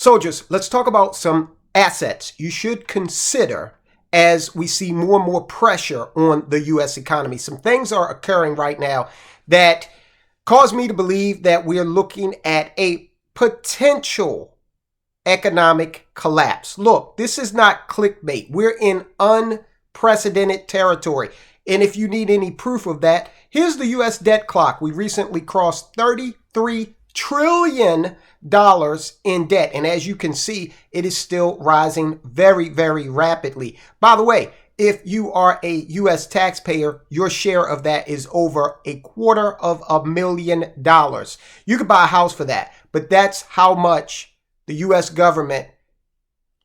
Soldiers, let's talk about some assets you should consider as we see more and more pressure on the U.S. economy. Some things are occurring right now that cause me to believe that we're looking at a potential economic collapse. Look, this is not clickbait. We're in unprecedented territory. And if you need any proof of that, here's the U.S. debt clock. We recently crossed $33 trillion in debt. And as you can see, it is still rising very, very rapidly. By the way, if you are a U.S. taxpayer, your share of that is over $250,000. You could buy a house for that, but that's how much the U.S. government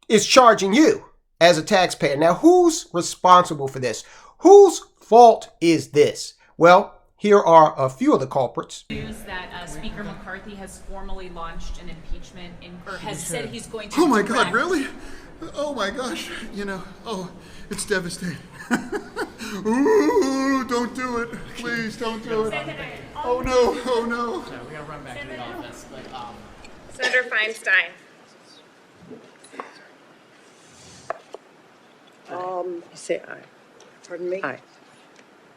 is charging you as a taxpayer. Now, who's responsible for this? Whose fault is this? Well, here are a few of the culprits. News that Speaker McCarthy has formally launched an impeachment or has said he's going to. Oh my God, really? Oh my gosh, it's devastating. Ooh, don't do it. Please don't do it. Oh no. So we gotta run back to the office. Senator Feinstein. Say aye. Pardon me? Aye.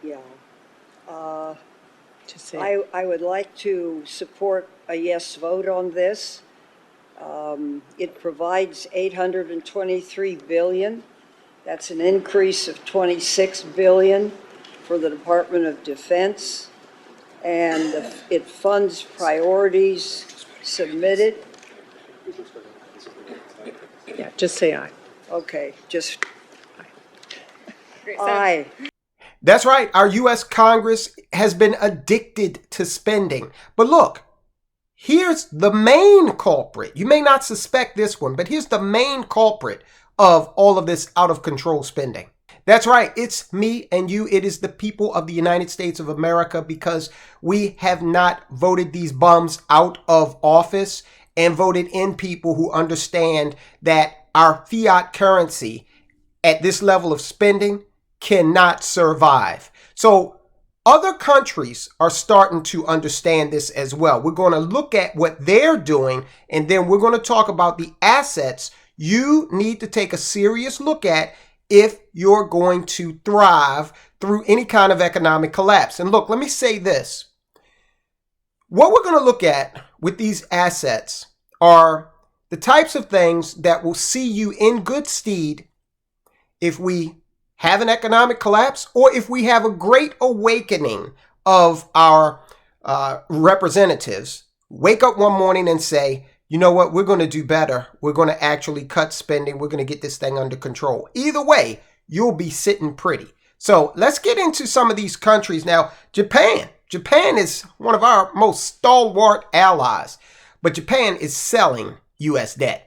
Yeah. Just say I would like to support a yes vote on this. It provides $823 billion. That's an increase of $26 billion for the Department of Defense. And it funds priorities submitted. yeah, just say aye. Okay, just aye. That's right. Our U.S. Congress has been addicted to spending. But look, here's the main culprit. You may not suspect this one, but here's the main culprit of all of this out of control spending. That's right. It's me and you. It is the people of the United States of America, because we have not voted these bums out of office and voted in people who understand that our fiat currency at this level of spending cannot survive. So other countries are starting to understand this as well. We're going to look at what they're doing, and then we're going to talk about the assets you need to take a serious look at if you're going to thrive through any kind of economic collapse. And look, let me say this. What we're going to look at with these assets are the types of things that will see you in good stead if we have an economic collapse, or if we have a great awakening of our representatives, wake up one morning and say, you know what, we're going to do better. We're going to actually cut spending. We're going to get this thing under control. Either way, you'll be sitting pretty. So let's get into some of these countries. Now, Japan is one of our most stalwart allies, but Japan is selling U.S. debt.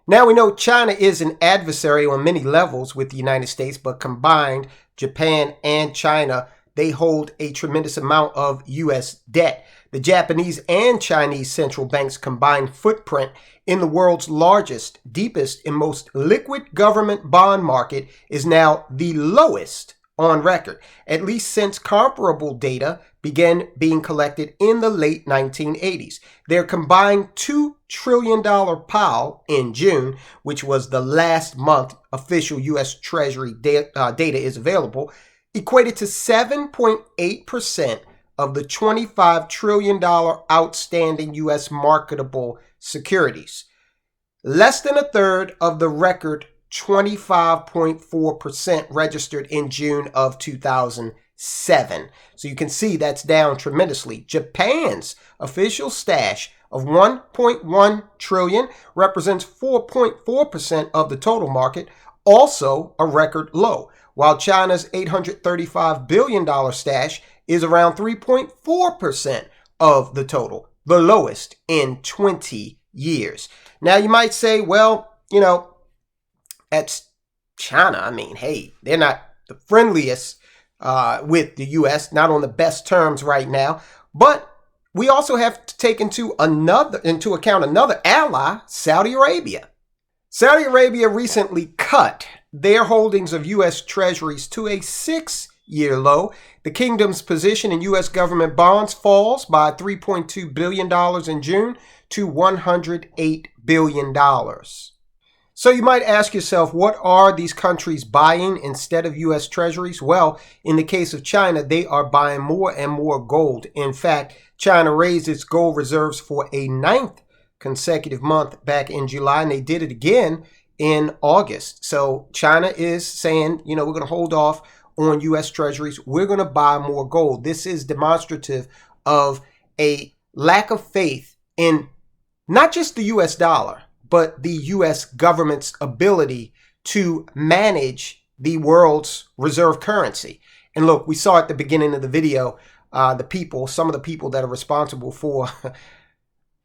Now we know China is an adversary on many levels with the United States, but combined, Japan and China, they hold a tremendous amount of U.S. debt. The Japanese and Chinese central banks' combined footprint in the world's largest, deepest, and most liquid government bond market is now the lowest on record, at least since comparable data began being collected in the late 1980s. Their combined $2 trillion pile in June, which was the last month official U.S. Treasury data is available, equated to 7.8% of the $25 trillion outstanding U.S. marketable securities. Less than a third of the record 25.4% registered in June of 2007. So you can see that's down tremendously. Japan's official stash of 1.1 trillion represents 4.4% of the total market, also a record low, while China's $835 billion stash is around 3.4% of the total, the lowest in 20 years. Now you might say, well, that's China. I mean, hey, they're not the friendliest with the U.S., not on the best terms right now. But we also have to take into account another ally, Saudi Arabia. Saudi Arabia recently cut their holdings of U.S. Treasuries to a 6-year low. The kingdom's position in U.S. government bonds falls by $3.2 billion in June to $108 billion. So you might ask yourself, what are these countries buying instead of U.S. Treasuries? Well, in the case of China, they are buying more and more gold. In fact, China raised its gold reserves for a 9th consecutive month back in July, and they did it again in August. So China is saying, we're going to hold off on U.S. Treasuries. We're going to buy more gold. This is demonstrative of a lack of faith in not just the U.S. dollar, but the U.S. government's ability to manage the world's reserve currency. And look, we saw at the beginning of the video, some of the people that are responsible for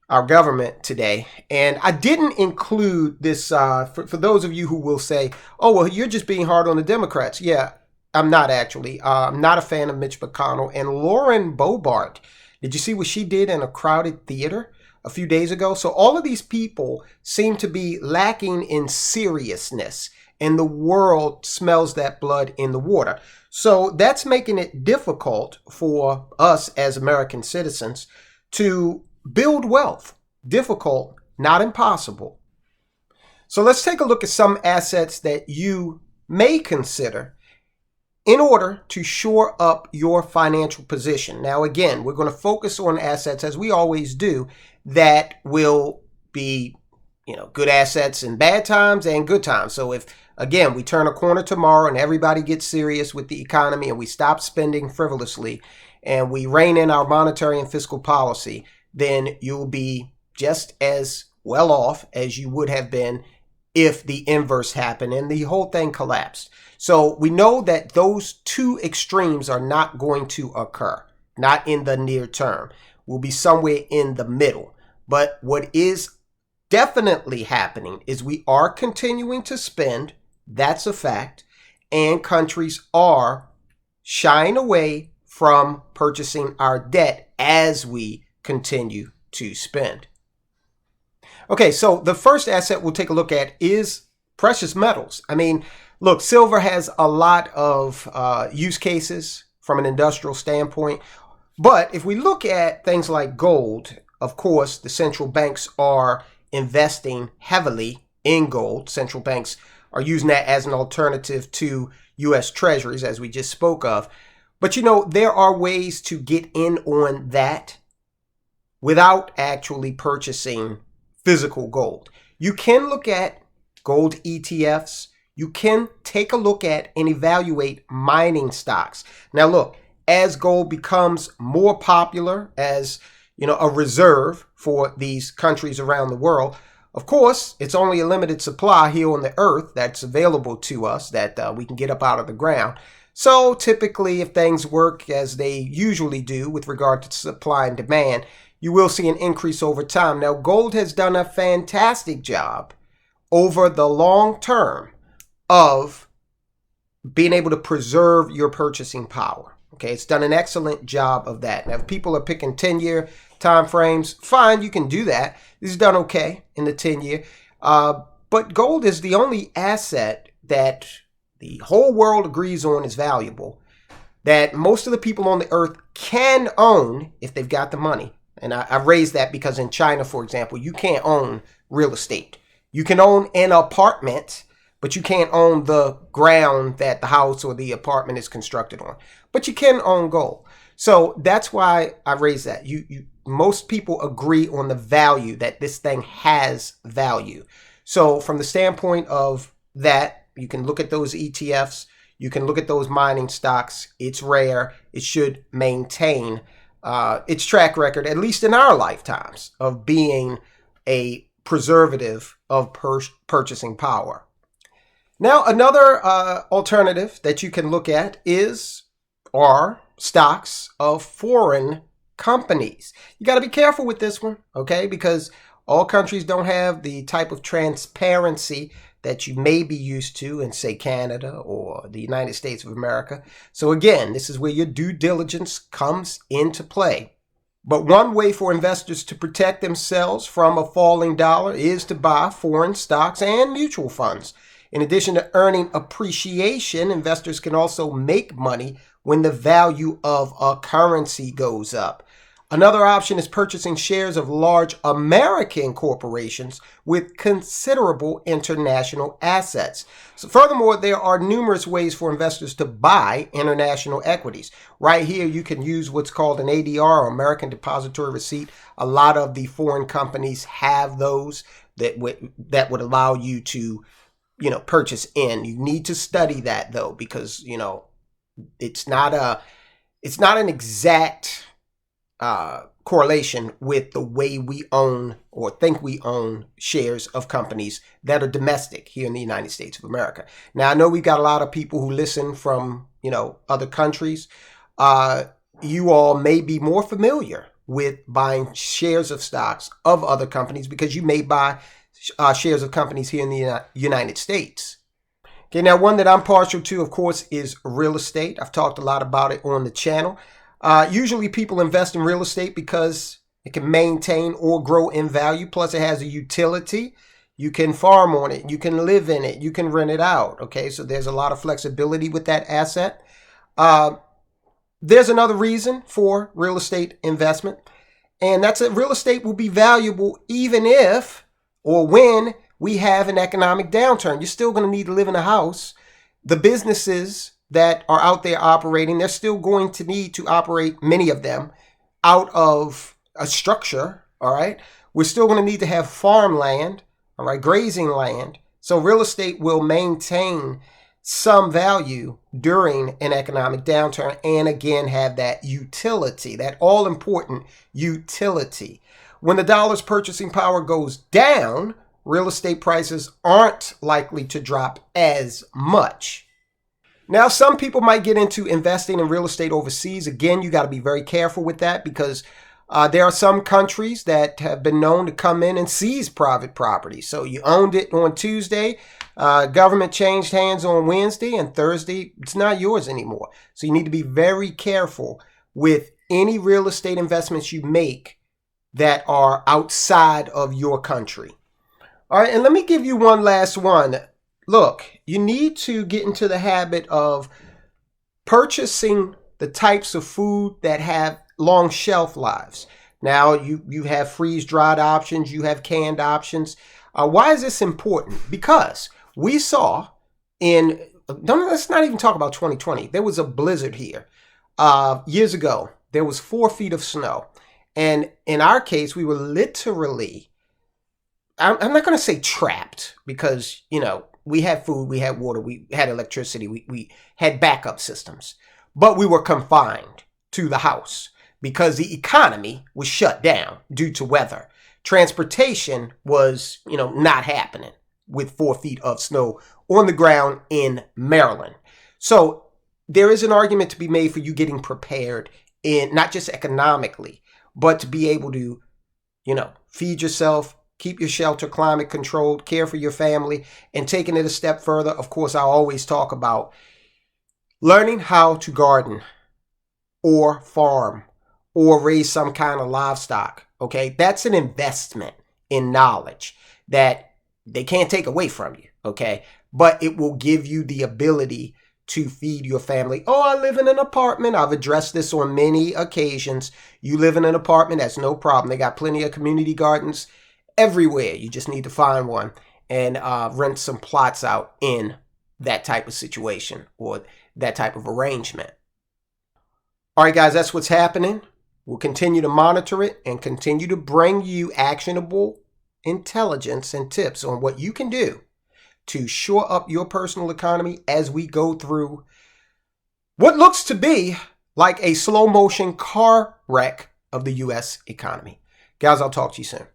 our government today. And I didn't include this for those of you who will say, oh, well, you're just being hard on the Democrats. Yeah, I'm not actually. I'm not a fan of Mitch McConnell. And Lauren Boebert, did you see what she did in a crowded theater a few days ago? So all of these people seem to be lacking in seriousness, and the world smells that blood in the water. So that's making it difficult for us as American citizens to build wealth. Difficult, not impossible. So let's take a look at some assets that you may consider in order to shore up your financial position. Now, again, we're going to focus on assets, as we always do, that will be, good assets in bad times and good times. So if, again, we turn a corner tomorrow and everybody gets serious with the economy and we stop spending frivolously and we rein in our monetary and fiscal policy, then you'll be just as well off as you would have been if the inverse happened and the whole thing collapsed. So we know that those two extremes are not going to occur, not in the near term. We'll be somewhere in the middle. But what is definitely happening is we are continuing to spend. That's a fact. And countries are shying away from purchasing our debt as we continue to spend. Okay, so the first asset we'll take a look at is precious metals. I mean, look, silver has a lot of use cases from an industrial standpoint. But if we look at things like gold, of course, the central banks are investing heavily in gold. Central banks are using that as an alternative to U.S. Treasuries, as we just spoke of. But, there are ways to get in on that without actually purchasing physical gold. You can look at gold ETFs. You can take a look at and evaluate mining stocks. Now, look, as gold becomes more popular as, a reserve for these countries around the world, of course, it's only a limited supply here on the earth that's available to us that we can get up out of the ground. So typically, if things work as they usually do with regard to supply and demand, you will see an increase over time. Now, gold has done a fantastic job over the long term of being able to preserve your purchasing power. Okay, it's done an excellent job of that. Now, if people are picking 10-year time frames, fine, you can do that. This is done okay in the 10-year. But gold is the only asset that the whole world agrees on is valuable, that most of the people on the earth can own if they've got the money. And I raise that because in China, for example, you can't own real estate. You can own an apartment, but you can't own the ground that the house or the apartment is constructed on. But you can own gold. So that's why I raise that. Most people agree on the value, that this thing has value. So from the standpoint of that, you can look at those ETFs. You can look at those mining stocks. It's rare. It should maintain its track record, at least in our lifetimes, of being a preservative of purchasing power. Now, another alternative that you can look at are stocks of foreign companies. You got to be careful with this one, okay? Because all countries don't have the type of transparency that you may be used to in, say, Canada or the United States of America. So again, this is where your due diligence comes into play. But one way for investors to protect themselves from a falling dollar is to buy foreign stocks and mutual funds. In addition to earning appreciation, investors can also make money when the value of a currency goes up. Another option is purchasing shares of large American corporations with considerable international assets. So furthermore, there are numerous ways for investors to buy international equities. Right here, you can use what's called an ADR, or American Depository Receipt. A lot of the foreign companies have those that would allow you to, purchase in. You need to study that though, because, it's not an exact correlation with the way we own or think we own shares of companies that are domestic here in the United States of America. Now, I know we've got a lot of people who listen from, other countries. You all may be more familiar with buying shares of stocks of other companies because you may buy shares of companies here in the United States. Okay, now one that I'm partial to, of course, is real estate. I've talked a lot about it on the channel. Usually people invest in real estate because it can maintain or grow in value. Plus it has a utility. You can farm on it. You can live in it. You can rent it out. Okay, so there's a lot of flexibility with that asset. There's another reason for real estate investment, and that's that real estate will be valuable even if or when we have an economic downturn. You're still going to need to live in a house. The businesses that are out there operating, they're still going to need to operate, many of them, out of a structure, all right? We're still going to need to have farmland, all right, grazing land. So real estate will maintain some value during an economic downturn and again have that utility, that all-important utility. When the dollar's purchasing power goes down, real estate prices aren't likely to drop as much. Now, some people might get into investing in real estate overseas. Again, you got to be very careful with that because there are some countries that have been known to come in and seize private property. So you owned it on Tuesday, government changed hands on Wednesday, and Thursday, it's not yours anymore. So you need to be very careful with any real estate investments you make that are outside of your country. All right, and let me give you one last one. Look, you need to get into the habit of purchasing the types of food that have long shelf lives. Now, you have freeze-dried options, you have canned options. Why is this important? Because we saw let's not even talk about 2020. There was a blizzard here years ago. There was 4 feet of snow. And in our case, we were literally, I'm not going to say trapped because, we had food, we had water, we had electricity, we had backup systems. But we were confined to the house because the economy was shut down due to weather. Transportation was, not happening with 4 feet of snow on the ground in Maryland. So there is an argument to be made for you getting prepared in not just economically, but to be able to, feed yourself, keep your shelter climate controlled, care for your family, and taking it a step further. Of course, I always talk about learning how to garden or farm or raise some kind of livestock. Okay, that's an investment in knowledge that they can't take away from you. Okay, but it will give you the ability to feed your family. Oh, I live in an apartment. I've addressed this on many occasions. You live in an apartment, that's no problem. They got plenty of community gardens everywhere. You just need to find one and rent some plots out in that type of situation or that type of arrangement. All right, guys, that's what's happening. We'll continue to monitor it and continue to bring you actionable intelligence and tips on what you can do to shore up your personal economy as we go through what looks to be like a slow motion car wreck of the U.S. economy. Guys, I'll talk to you soon.